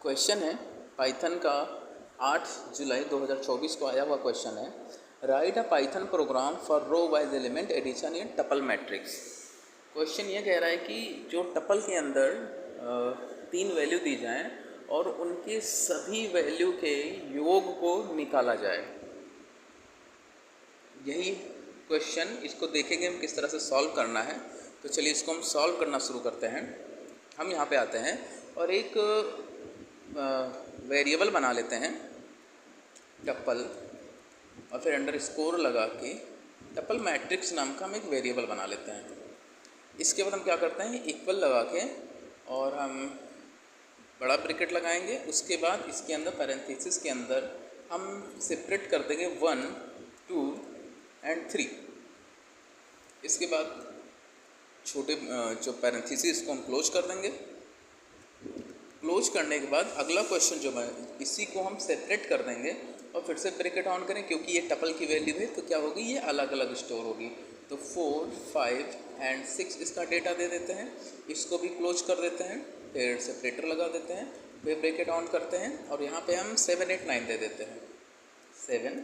Question है Python का 8 जुलाई 2024 को आया हुआ क्वेश्चन है। Write a Python program for row wise element addition in tuple matrix. Question ये कह रहा है कि जो टपल के अंदर 3 वैल्यू दी जाएं और उनके सभी वैल्यू के योग को निकाला जाए। यही क्वेश्चन, इसको देखेंगे हम किस तरह से सॉल्व करना है। तो चलिए इसको हम सॉल्व करना शुरू करते हैं। हम यहाँ पे आते हैं और एक वेरिएबल बना लेते हैं टपल, और फिर अंडर स्कोर लगा के टपल मैट्रिक्स नाम का हम एक वेरिएबल बना लेते हैं। इसके बाद हम क्या करते हैं, इक्वल लगा के और हम बड़ा ब्रैकेट लगाएंगे। उसके बाद इसके अंदर पैरेंथेसिस के अंदर हम सेपरेट कर देंगे 1, 2 एंड 3। इसके बाद छोटे जो पैरेंथेसिस को हम क्लोज कर देंगे। क्लोज करने के बाद अगला क्वेश्चन जो है इसी को हम सेपरेट कर देंगे और फिर से ब्रैकेट ऑन करें, क्योंकि ये टपल की वैल्यू है तो क्या होगी, ये अलग अलग स्टोर होगी। तो 4, 5 एंड 6 इसका डेटा दे देते हैं। इसको भी क्लोज कर देते हैं, फिर सेपरेटर लगा देते हैं, फिर ब्रैकेट ऑन करते हैं और यहाँ पे हम 7, 8, 9 दे देते हैं। 7,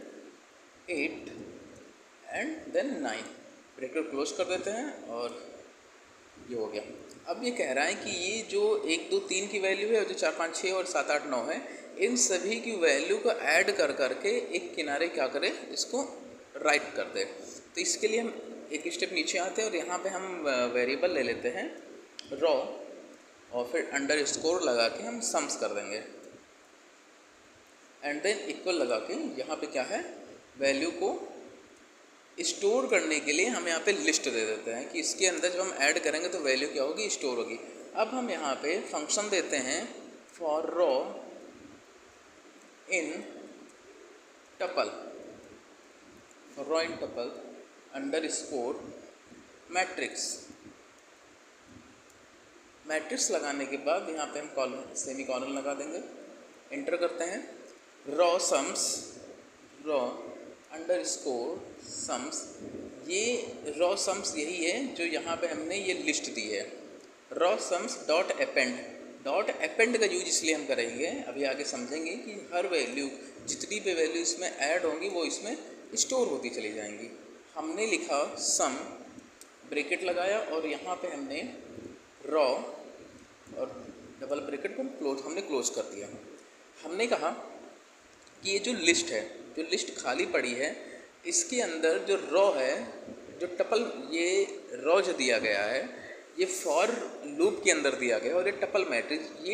8 एंड देन 9, ब्रैकेट क्लोज कर देते हैं और ये हो गया। अब ये कह रहा है कि ये जो 1, 2, 3 की वैल्यू है और जो 4, 5, 6 और 7, 8, 9 है, इन सभी की वैल्यू को ऐड कर करके एक किनारे क्या करें, इसको राइट कर दे। तो इसके लिए हम एक स्टेप नीचे आते हैं और यहाँ पे हम वेरिएबल ले लेते हैं रॉ और फिर अंडर स्कोर लगा के हम सम्स कर देंगे एंड देन इक्वल लगा के यहाँ पे क्या है, वैल्यू को स्टोर करने के लिए हम यहाँ पे लिस्ट दे देते हैं कि इसके अंदर जब हम ऐड करेंगे तो वैल्यू क्या होगी, स्टोर होगी। अब हम यहाँ पे फंक्शन देते हैं for raw in tuple, for raw in tuple under score matrix. Matrix लगाने के बाद यहाँ पे हम कॉलन सेमी कॉलन लगा देंगे, एंटर करते हैं। Raw sums, raw under score sums, ये रॉ सम्स यही है जो यहाँ पे हमने ये लिस्ट दी है। Raw sums dot append, dot append का यूज इसलिए हम करेंगे, अभी आगे समझेंगे कि हर वैल्यू जितनी भी वैल्यू इसमें ऐड होंगी वो इसमें स्टोर होती चली जाएंगी। हमने लिखा सम, ब्रैकेट लगाया और यहाँ पे हमने रॉ और डबल ब्रैकेट को हमने क्लोज कर दिया। हमने कहा कि ये जो लिस्ट है, जो लिस्ट खाली पड़ी है, इसके अंदर जो रॉ है, जो टपल ये रॉ जो दिया गया है ये फॉर लूप के अंदर दिया गया है और ये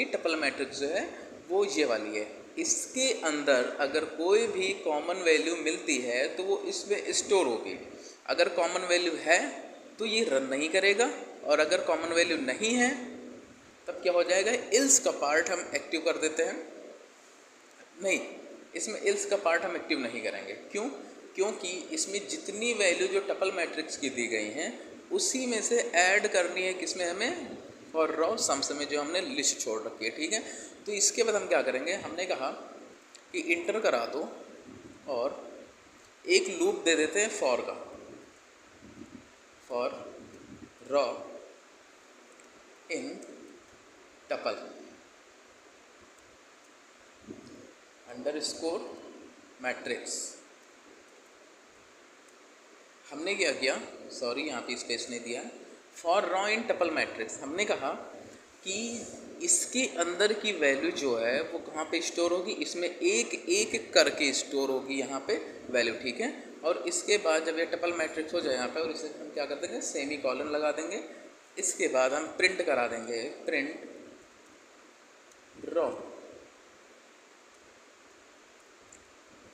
टपल मैट्रिक्स जो है वो ये वाली है। इसके अंदर अगर कोई भी कॉमन वैल्यू मिलती है तो वो इसमें स्टोर होगी। अगर कॉमन वैल्यू है तो ये रन नहीं करेगा और अगर कॉमन वैल्यू नहीं है तब क्या हो जाएगा, इल्स का पार्ट हम एक्टिव कर देते हैं। नहीं, इसमें इल्स का पार्ट हम एक्टिव नहीं करेंगे। क्यों? क्योंकि इसमें जितनी वैल्यू जो टपल मैट्रिक्स की दी गई हैं उसी में से ऐड करनी है, किसमें, हमें फॉर रॉ सम्स में जो हमने लिस्ट छोड़ रखी है। ठीक है, तो इसके बाद हम क्या करेंगे, हमने कहा कि इंटर करा दो और एक लूप दे देते हैं फॉर का, for raw in tuple under score matrix. हमने क्या किया, सॉरी यहाँ पे स्पेस नहीं दिया, for raw in tuple matrix. हमने कहा कि इसके अंदर की वैल्यू जो है वो कहाँ पे स्टोर होगी, इसमें एक एक करके स्टोर होगी यहाँ पे वैल्यू। ठीक है, और इसके बाद जब ये टपल मैट्रिक्स हो जाए यहाँ पे, और इसे हम क्या कर देंगे, सेमी कॉलन लगा देंगे। इसके बाद हम प्रिंट करा देंगे, प्रिंट रॉ,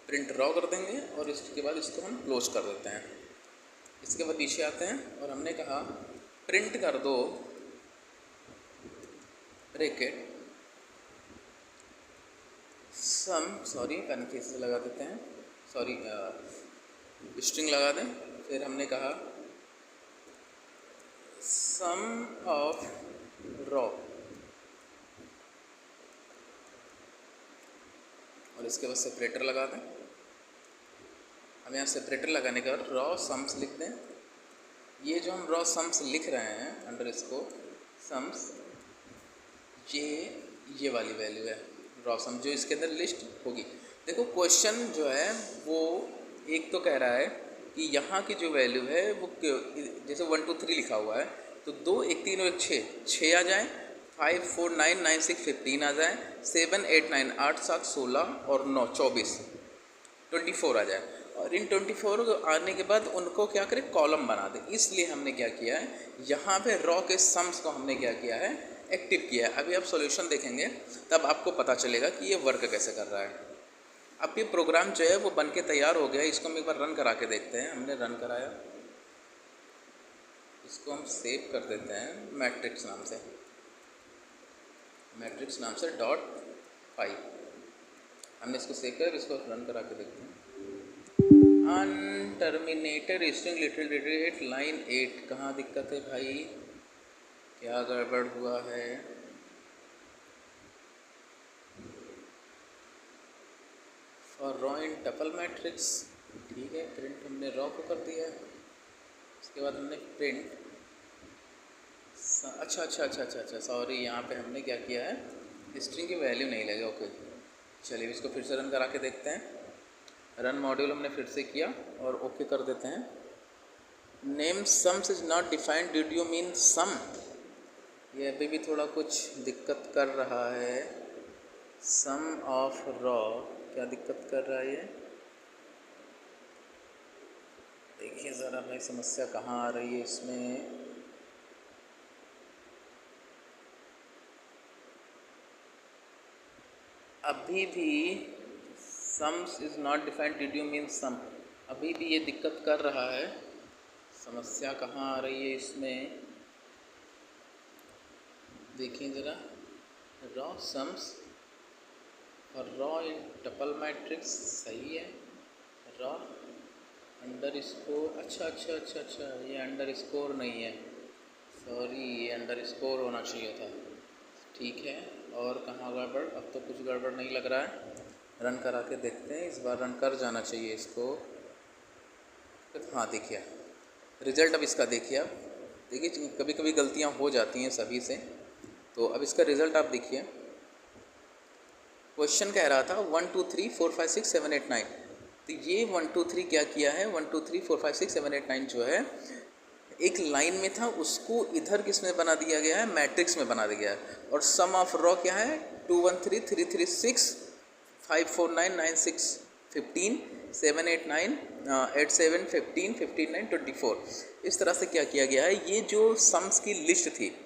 प्रिंट रॉ कर देंगे और इसके बाद इसको हम क्लोज कर देते हैं। इसके बाद पीछे आते हैं और हमने कहा प्रिंट कर दो ब्रैकेट सम, सॉरी पैरेंथेसिस लगा देते हैं, सॉरी स्ट्रिंग लगा दें। फिर हमने कहा सम ऑफ रॉ और इसके बाद सेपरेटर लगा दें। हम यहाँ सेपरेटर लगाने के बाद रॉ सम्स लिख दें। ये जो हम रॉ सम्स लिख रहे हैं अंडर स्कोर सम्स, ये वाली वैल्यू है, रॉ सम जो इसके अंदर लिस्ट होगी। देखो क्वेश्चन जो है वो एक तो कह रहा है कि यहाँ की जो वैल्यू है वो जैसे 1 2 3 लिखा हुआ है तो 2 1 3 और 1 6 आ जाए, 5 4 9 9 6 15 आ जाए, 7 8 9 8 7 16 और 9 24 24 आ जाए। और इन 24 आने के बाद उनको क्या करें, कॉलम बना दें। इसलिए हमने क्या किया है, यहाँ पे रॉ के सम्स को हमने क्या किया है, एक्टिव किया है। अभी आप सॉल्यूशन देखेंगे तब आपको पता चलेगा कि ये वर्क कैसे कर रहा है। अब ये प्रोग्राम जो है वो बन के तैयार हो गया, इसको हम एक बार रन करा के देखते हैं। हमने रन कराया, इसको हम सेव कर देते हैं मैट्रिक्स नाम से, मैट्रिक्स नाम से .5 हमने इसको सेव कर, इसको रन करा के देखते हैं। अनटर्मिनेटेड स्ट्रिंग लिटिल लाइन 8, कहाँ दिक्कत है भाई, क्या गड़बड़ हुआ है? और रॉ इन टपल मैट्रिक्स, ठीक है, प्रिंट हमने रॉ को कर दिया है। उसके बाद हमने प्रिंट, अच्छा सॉरी, यहाँ पे हमने क्या किया है, स्ट्रिंग की वैल्यू नहीं लगे। ओके चलिए इसको फिर से रन करा के देखते हैं। रन मॉड्यूल हमने फिर से किया और ओके कर देते हैं। Name sums is not defined, did you mean sum? ये अभी भी थोड़ा कुछ दिक्कत कर रहा है। सम ऑफ रॉ क्या दिक्कत कर रहा है ये, देखिए ज़रा भाई समस्या कहाँ आ रही है इसमें। अभी भी sums is not defined, did you mean sum, अभी भी ये दिक्कत कर रहा है। समस्या कहाँ आ रही है इसमें, देखिए ज़रा। रॉ सम्स और रॉ इन टपल मैट्रिक्स सही है। रॉ अंडर स्कोर, अच्छा, ये अंडर स्कोर नहीं है, सॉरी, ये अंडर स्कोर होना चाहिए था। ठीक है, और कहाँ गड़बड़, अब तो कुछ गड़बड़ नहीं लग रहा है। रन करा के देखते हैं, इस बार रन कर जाना चाहिए इसको। हाँ देखिए रिज़ल्ट, अब इसका देखिए, आप देखिए कभी कभी गलतियाँ हो जाती हैं सभी से। तो अब इसका रिज़ल्ट आप देखिए। क्वेश्चन कह रहा था 1 2 3 4 5 6 7 8 9, तो ये 1 2 3 क्या किया है, 1 2 3 4 5 6 7 8 9 जो है एक लाइन में था, उसको इधर किस में बना दिया गया है, मैट्रिक्स में बना दिया गया है। और सम ऑफ रॉ क्या है, 2 1 3 3 3 6 5 4 9 9 6 15 7 8 9 8 7 15 15 9 24। इस तरह से क्या किया गया है, ये जो सम्स की लिस्ट थी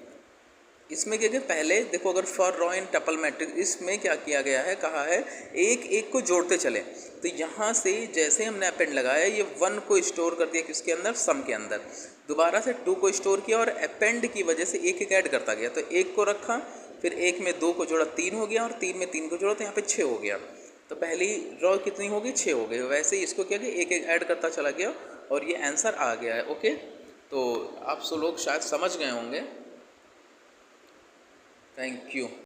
इसमें क्या किया, पहले देखो अगर for raw in tuple matrix, इसमें क्या किया गया है, कहा है एक एक को जोड़ते चले। तो यहाँ से जैसे हमने अपेंड लगाया, ये 1 को स्टोर कर दिया किसके अंदर, सम के अंदर, दोबारा से 2 को स्टोर किया और अपेंड की वजह से एक एक ऐड करता गया। तो 1 को रखा, फिर 1 में 2 को जोड़ा 3 हो गया, और 3 में 3 को जोड़ा तो यहाँ पे 6 हो गया। तो पहली रॉ कितनी होगी, 6 हो गई। वैसे ही इसको क्या किया, एक एक ऐड करता चला गया और ये आंसर आ गया है। ओके, तो आप सब लोग शायद समझ गए होंगे। Thank you.